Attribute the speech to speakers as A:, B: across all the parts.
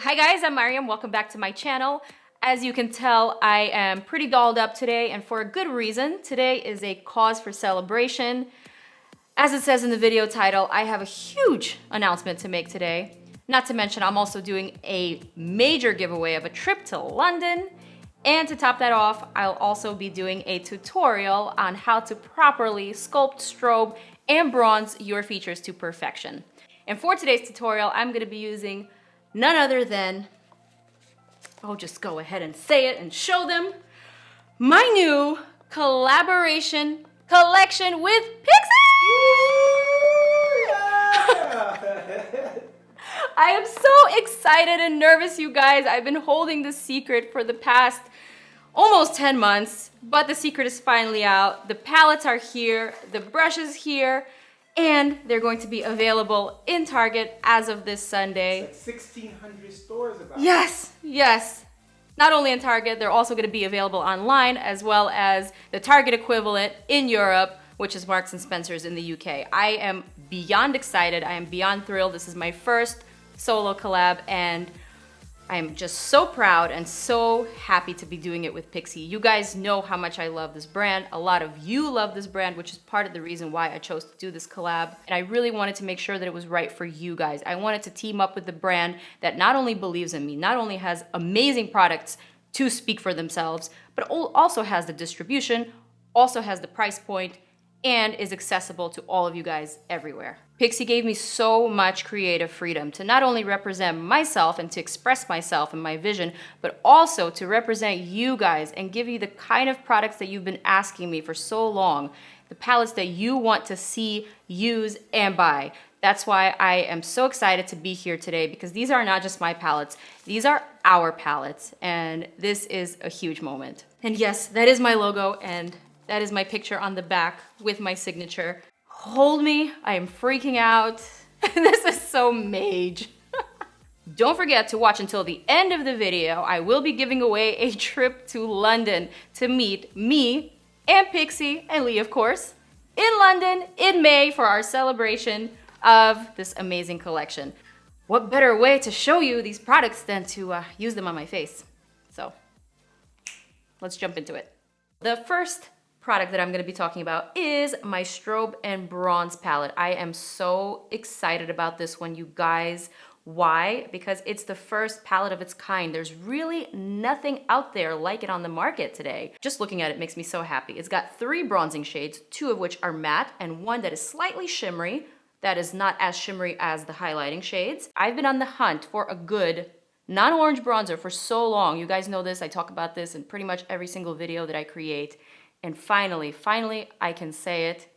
A: Hi guys, I'm Maryam. Welcome back to my channel. As you can tell, I am pretty dolled up today, and for a good reason. Today is a cause for celebration. As it says in the video title, I have a huge announcement to make today. Not to mention, I'm also doing a major giveaway of a trip to London. And to top that off, I'll also be doing a tutorial on how to properly sculpt, strobe, and bronze your features to perfection. And for today's tutorial, I'm gonna be using none other than, I'll just go ahead and say it and show them, my new collaboration collection with Pixi! I am so excited and nervous, you guys. I've been holding this secret for the past almost 10 months, but the secret is finally out. The palettes are here, the brush is here, and they're going to be available in Target as of this Sunday.
B: It's like 1,600 stores about.
A: Yes. Not only in Target, they're also going to be available online, as well as the Target equivalent in Europe, which is Marks and Spencer's in the UK. I am beyond excited. I am beyond thrilled. This is my first solo collab, and I'm just so proud and so happy to be doing it with Pixi. You guys know how much I love this brand. A lot of you love this brand, which is part of the reason why I chose to do this collab. And I really wanted to make sure that it was right for you guys. I wanted to team up with the brand that not only believes in me, not only has amazing products to speak for themselves, but also has the distribution, also has the price point, and is accessible to all of you guys everywhere. Pixi gave me so much creative freedom to not only represent myself and to express myself and my vision, but also to represent you guys and give you the kind of products that you've been asking me for so long, the palettes that you want to see, use, and buy. That's why I am so excited to be here today, because these are not just my palettes, these are our palettes, and this is a huge moment. And yes, that is my logo, and that is my picture on the back with my signature. Hold me, I am freaking out. This is so mage. Don't forget to watch until the end of the video. I will be giving away a trip to London to meet me and Pixi and Lee, of course, in London in May for our celebration of this amazing collection. What better way to show you these products than to use them on my face? So let's jump into it. The first product that I'm going to be talking about is my Strobe and Bronze palette. I am so excited about this one, you guys. Why? Because it's the first palette of its kind. There's really nothing out there like it on the market today. Just looking at it makes me so happy. It's got 3 bronzing shades, 2 of which are matte and 1 that is slightly shimmery, that is not as shimmery as the highlighting shades. I've been on the hunt for a good non-orange bronzer for so long. You guys know this. I talk about this in pretty much every single video that I create. And finally, I can say it.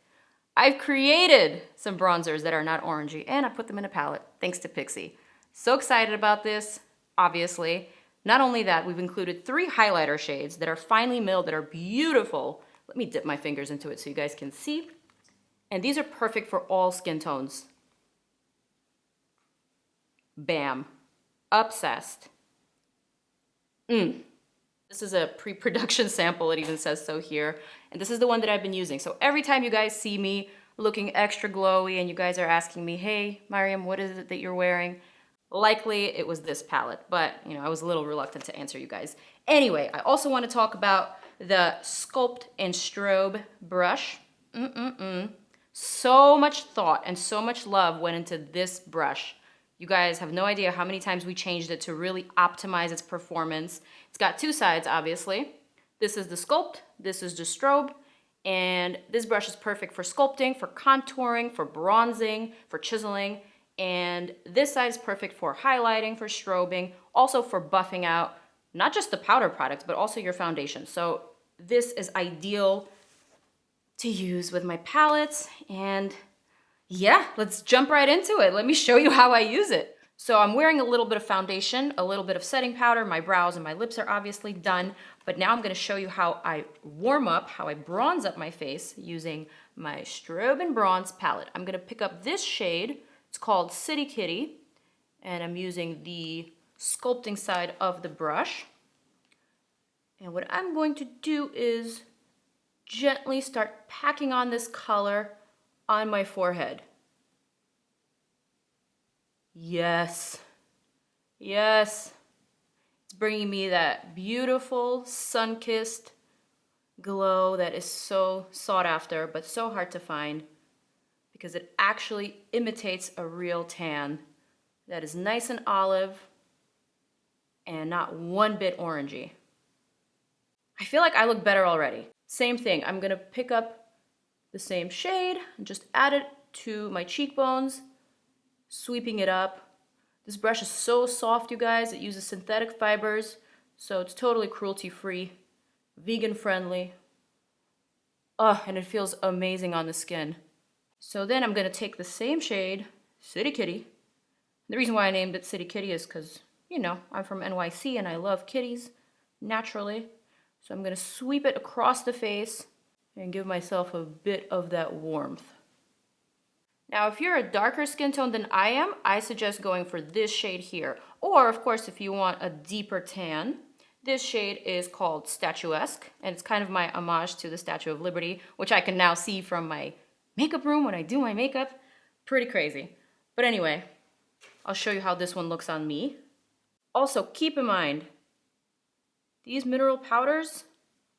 A: I've created some bronzers that are not orangey, and I put them in a palette, thanks to Pixi. So excited about this, obviously. Not only that, we've included 3 highlighter shades that are finely milled, that are beautiful. Let me dip my fingers into it so you guys can see. And these are perfect for all skin tones. Bam. Obsessed. This is a pre-production sample, it even says so here. And this is the one that I've been using. So every time you guys see me looking extra glowy and you guys are asking me, hey, Maryam, what is it that you're wearing? Likely it was this palette, but you know, I was a little reluctant to answer you guys. Anyway, I also want to talk about the Sculpt and Strobe brush. So much thought and so much love went into this brush. You guys have no idea how many times we changed it to really optimize its performance. It's got 2 sides, obviously. This is the Sculpt, this is the Strobe, and this brush is perfect for sculpting, for contouring, for bronzing, for chiseling, and this side is perfect for highlighting, for strobing, also for buffing out not just the powder product, but also your foundation. So this is ideal to use with my palettes, and yeah, let's jump right into it. Let me show you how I use it. So I'm wearing a little bit of foundation, a little bit of setting powder. My brows and my lips are obviously done, but now I'm gonna show you how I warm up, how I bronze up my face using my Strobe and Bronze palette. I'm gonna pick up this shade. It's called City Kitty, and I'm using the sculpting side of the brush. And what I'm going to do is gently start packing on this color on my forehead. Yes, Yes, it's bringing me that beautiful sun-kissed glow that is so sought after, but so hard to find because it actually imitates a real tan that is nice and olive and not one bit orangey. I feel like I look better already. Same thing, I'm gonna pick up the same shade and just add it to my cheekbones, sweeping it up. This brush is so soft, you guys. It uses synthetic fibers, so it's totally cruelty-free, vegan-friendly. Oh, and it feels amazing on the skin. So then I'm gonna take the same shade, City Kitty. The reason why I named it City Kitty is because, you know, I'm from NYC and I love kitties, naturally. So I'm gonna sweep it across the face and give myself a bit of that warmth. Now, if you're a darker skin tone than I am, I suggest going for this shade here. Or, of course, if you want a deeper tan, this shade is called Statuesque, and it's kind of my homage to the Statue of Liberty, which I can now see from my makeup room when I do my makeup. Pretty crazy. But anyway, I'll show you how this one looks on me. Also, keep in mind, these mineral powders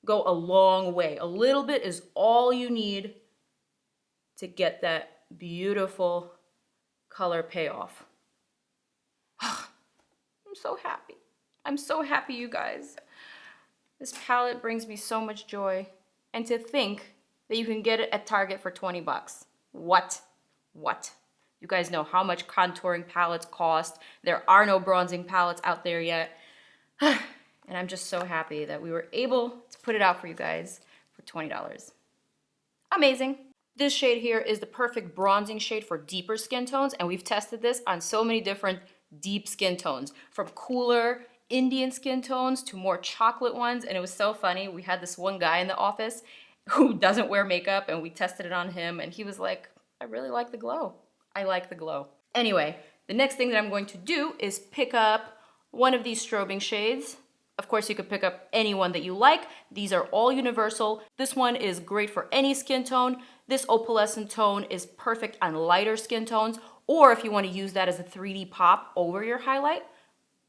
A: go a long way. A little bit is all you need to get that beautiful color payoff. I'm so happy. I'm so happy, you guys. This palette brings me so much joy. And to think that you can get it at Target for 20 bucks. What? You guys know how much contouring palettes cost. There are no bronzing palettes out there yet. And I'm just so happy that we were able to put it out for you guys for $20. Amazing. This shade here is the perfect bronzing shade for deeper skin tones, and we've tested this on so many different deep skin tones, from cooler Indian skin tones to more chocolate ones. And it was so funny. We had this one guy in the office who doesn't wear makeup, and we tested it on him, and he was like, I really like the glow. I like the glow. Anyway, the next thing that I'm going to do is pick up one of these strobing shades. Of course, you could pick up any one that you like. These are all universal. This one is great for any skin tone. This opalescent tone is perfect on lighter skin tones, or if you want to use that as a 3D pop over your highlight,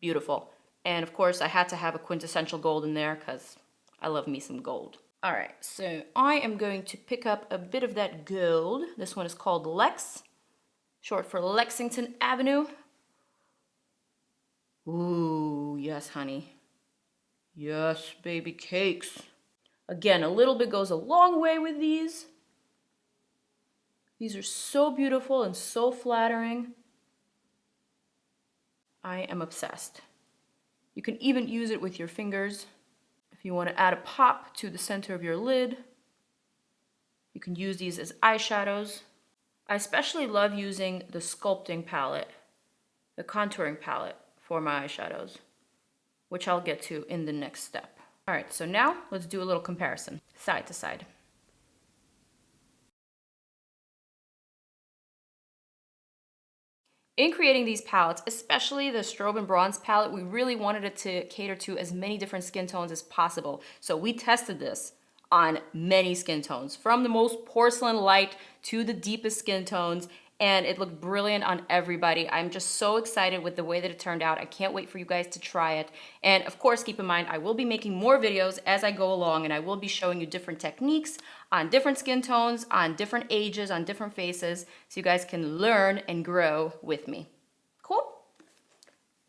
A: beautiful. And of course, I had to have a quintessential gold in there because I love me some gold. All right, so I am going to pick up a bit of that gold. This one is called Lex, short for Lexington Avenue. Ooh, yes, honey. Yes, baby cakes. Again, a little bit goes a long way with these. These are so beautiful and so flattering. I am obsessed. You can even use it with your fingers. If you want to add a pop to the center of your lid, you can use these as eyeshadows. I especially love using the sculpting palette, the contouring palette for my eyeshadows, which I'll get to in the next step. All right, so now let's do a little comparison, side to side. In creating these palettes, especially the Strobe and Bronze palette, we really wanted it to cater to as many different skin tones as possible. So we tested this on many skin tones, from the most porcelain light to the deepest skin tones, and it looked brilliant on everybody. I'm just so excited with the way that it turned out. I can't wait for you guys to try it. And of course, keep in mind, I will be making more videos as I go along, and I will be showing you different techniques on different skin tones, on different ages, on different faces, so you guys can learn and grow with me. Cool?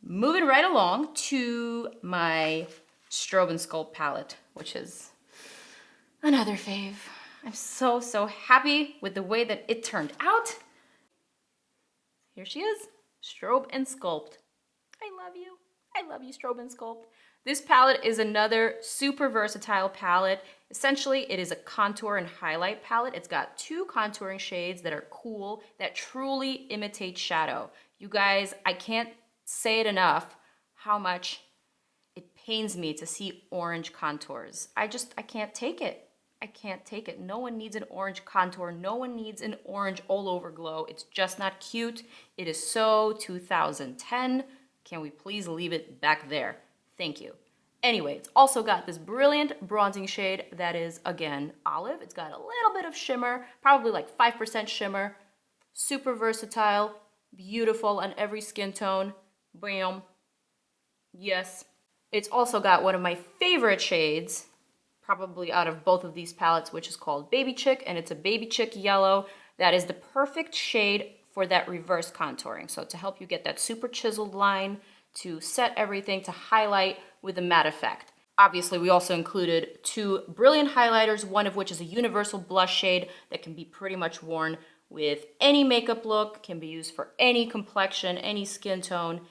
A: Moving right along to my Strobe and Sculpt palette, which is another fave. I'm so happy with the way that it turned out. Here she is, Strobe and Sculpt. I love you. I love you, Strobe and Sculpt. This palette is another super versatile palette. Essentially, it is a contour and highlight palette. It's got two contouring shades that are cool, that truly imitate shadow. You guys, I can't say it enough how much it pains me to see orange contours. I can't take it. I can't take it. No one needs an orange contour. No one needs an orange all over glow. It's just not cute. It is so 2010. Can we please leave it back there? Thank you. Anyway, it's also got this brilliant bronzing shade that is, again, olive. It's got a little bit of shimmer, probably like 5% shimmer. Super versatile, beautiful on every skin tone. Bam. Yes. It's also got one of my favorite shades, probably out of both of these palettes, which is called Baby Chick, and it's a Baby Chick yellow. That is the perfect shade for that reverse contouring. So to help you get that super chiseled line, to set everything, to highlight with a matte effect. Obviously, we also included 2 brilliant highlighters, one of which is a universal blush shade that can be pretty much worn with any makeup look, can be used for any complexion, any skin tone,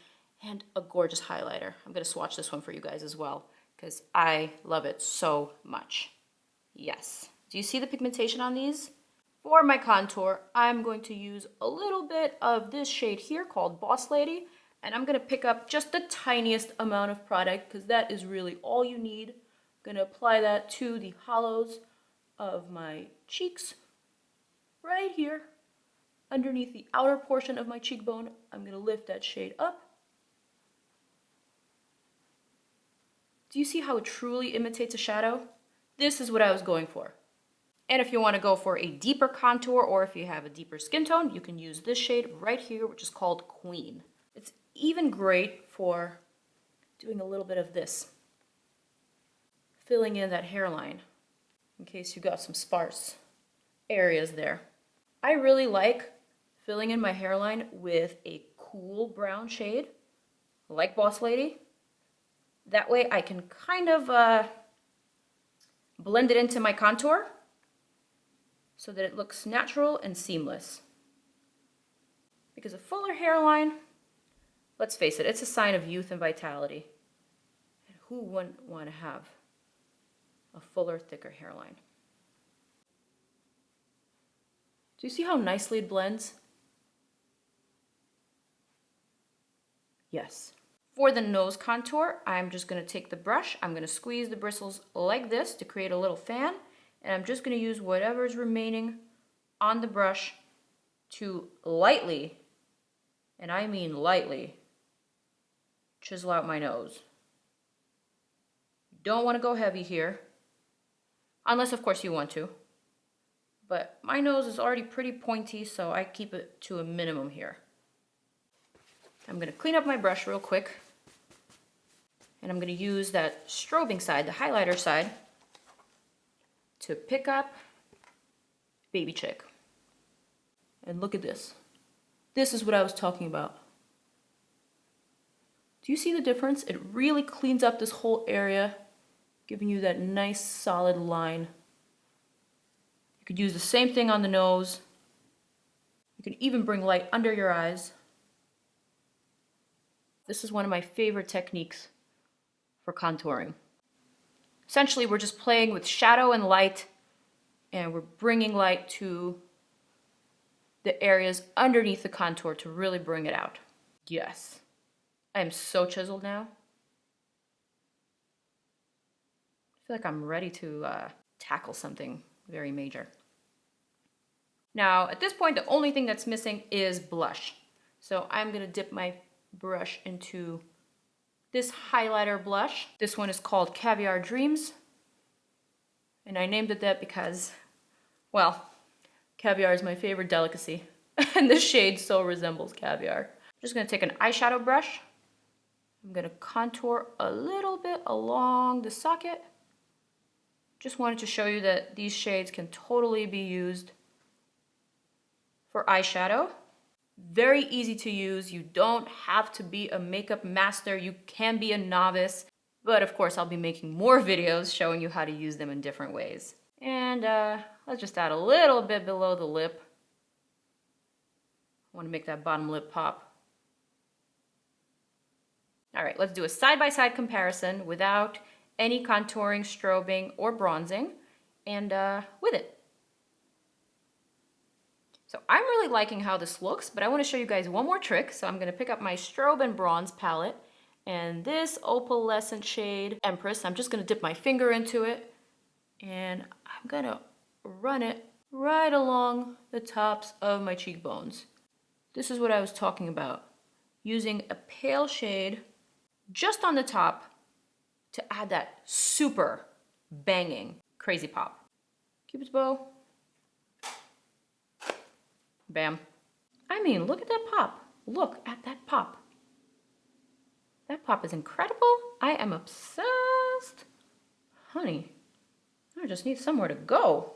A: and a gorgeous highlighter. I'm gonna swatch this one for you guys as well, because I love it so much. Yes. Do you see the pigmentation on these? For my contour, I'm going to use a little bit of this shade here called Boss Lady, and I'm gonna pick up just the tiniest amount of product because that is really all you need. I'm gonna apply that to the hollows of my cheeks, right here, underneath the outer portion of my cheekbone. I'm gonna lift that shade up. Do you see how it truly imitates a shadow? This is what I was going for. And if you want to go for a deeper contour, or if you have a deeper skin tone, you can use this shade right here, which is called Queen. It's even great for doing a little bit of this, filling in that hairline, in case you got some sparse areas there. I really like filling in my hairline with a cool brown shade, like Boss Lady. That way I can kind of blend it into my contour so that it looks natural and seamless. Because a fuller hairline, let's face it, it's a sign of youth and vitality. And who wouldn't want to have a fuller, thicker hairline? Do you see how nicely it blends? Yes. For the nose contour, I'm just going to take the brush, I'm going to squeeze the bristles like this to create a little fan, and I'm just going to use whatever is remaining on the brush to lightly, and I mean lightly, chisel out my nose. Don't want to go heavy here, unless of course you want to, but my nose is already pretty pointy, so I keep it to a minimum here. I'm going to clean up my brush real quick. And I'm going to use that strobing side, the highlighter side, to pick up Baby Chick. And look at this. This is what I was talking about. Do you see the difference? It really cleans up this whole area, giving you that nice solid line. You could use the same thing on the nose. You can even bring light under your eyes. This is one of my favorite techniques for contouring. Essentially, we're just playing with shadow and light, and we're bringing light to the areas underneath the contour to really bring it out. Yes, I am so chiseled now. I feel like I'm ready to tackle something very major. Now, at this point, the only thing that's missing is blush. So I'm gonna dip my brush into this highlighter blush. This one is called Caviar Dreams. And I named it that because, well, caviar is my favorite delicacy. And this shade so resembles caviar. I'm just gonna take an eyeshadow brush. I'm gonna contour a little bit along the socket. Just wanted to show you that these shades can totally be used for eyeshadow. Very easy to use. You don't have to be a makeup master. You can be a novice. But of course, I'll be making more videos showing you how to use them in different ways. And let's just add a little bit below the lip. I want to make that bottom lip pop. All right, let's do a side-by-side comparison without any contouring, strobing, or bronzing, and with it. So I'm really liking how this looks, but I want to show you guys one more trick. So I'm going to pick up my Strobe and Bronze palette, and this opalescent shade, Empress, I'm just going to dip my finger into it, and I'm going to run it right along the tops of my cheekbones. This is what I was talking about, using a pale shade just on the top to add that super banging crazy pop. Cupid's bow. Bam. I mean, look at that pop. Look at that pop. That pop is incredible. I am obsessed. Honey, I just need somewhere to go.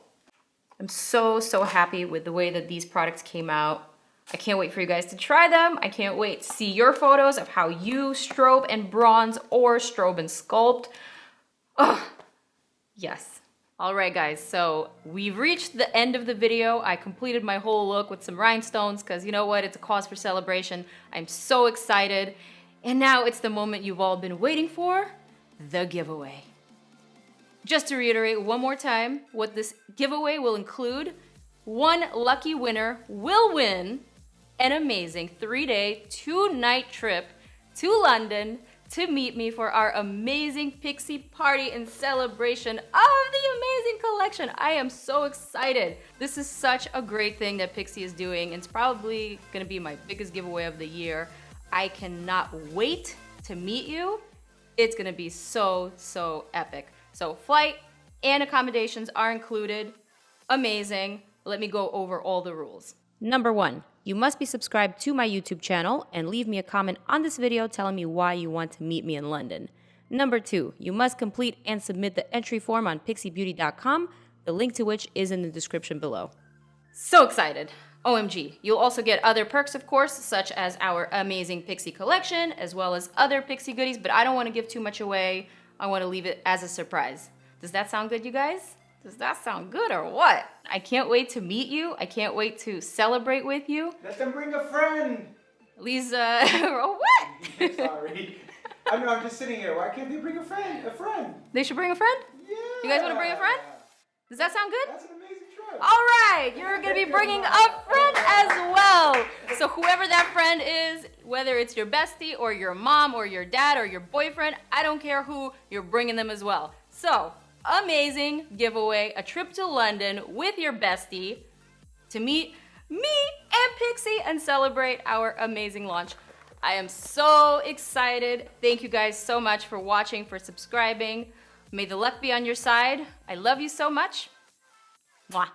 A: I'm so happy with the way that these products came out. I can't wait for you guys to try them. I can't wait to see your photos of how you strobe and bronze or strobe and sculpt. Oh, yes. All right, guys, so we've reached the end of the video. I completed my whole look with some rhinestones because you know what? It's a cause for celebration. I'm so excited. And now it's the moment you've all been waiting for, the giveaway. Just to reiterate one more time, what this giveaway will include, one lucky winner will win an amazing 3-day, 2-night trip to London to meet me for our amazing Pixi party in celebration of the amazing collection. I am so excited. This is such a great thing that Pixi is doing. It's probably gonna be my biggest giveaway of the year. I cannot wait to meet you. It's gonna be so epic. So flight and accommodations are included. Amazing. Let me go over all the rules. Number 1, you must be subscribed to my YouTube channel and leave me a comment on this video telling me why you want to meet me in London. Number 2, you must complete and submit the entry form on pixibeauty.com, the link to which is in the description below. So excited. OMG. You'll also get other perks, of course, such as our amazing Pixi collection, as well as other Pixi goodies, but I don't want to give too much away. I want to leave it as a surprise. Does that sound good, you guys? Does that sound good or what? I can't wait to meet you. I can't wait to celebrate with you.
B: Let them bring a friend.
A: Lisa, what?
B: Sorry. I'm just sitting here. Why can't they bring a friend?
A: They should bring a friend?
B: Yeah.
A: You guys want to bring a friend? Does that sound good?
B: That's an amazing trip.
A: All right, you're gonna be bringing a friend as well. So whoever that friend is, whether it's your bestie or your mom or your dad or your boyfriend, I don't care who, you're bringing them as well. So, amazing giveaway, a trip to London with your bestie to meet me and Pixi and celebrate our amazing launch. I am so excited. Thank you guys so much for watching, for subscribing. May the luck be on your side. I love you so much. Mwah.